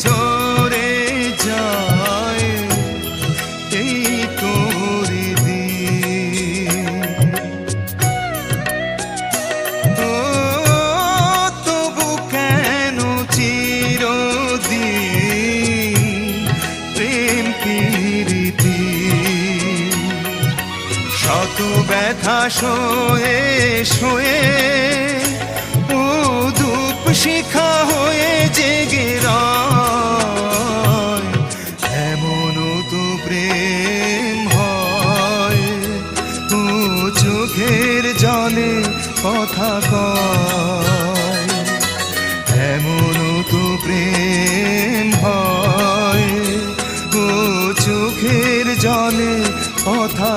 ঝরে যায় এই তোরি দিন। ও তবু কেন চিরদিন প্রেম প্রীতি শত ব্যথা সয়ে সয়ে ও ধূপ শিখা হয়ে জেগে রয়। এমনও তো প্রেম হয় ও চোখের জলে কথা কয়। এমনও তো প্রেম হয় ও চোখের জলে কথা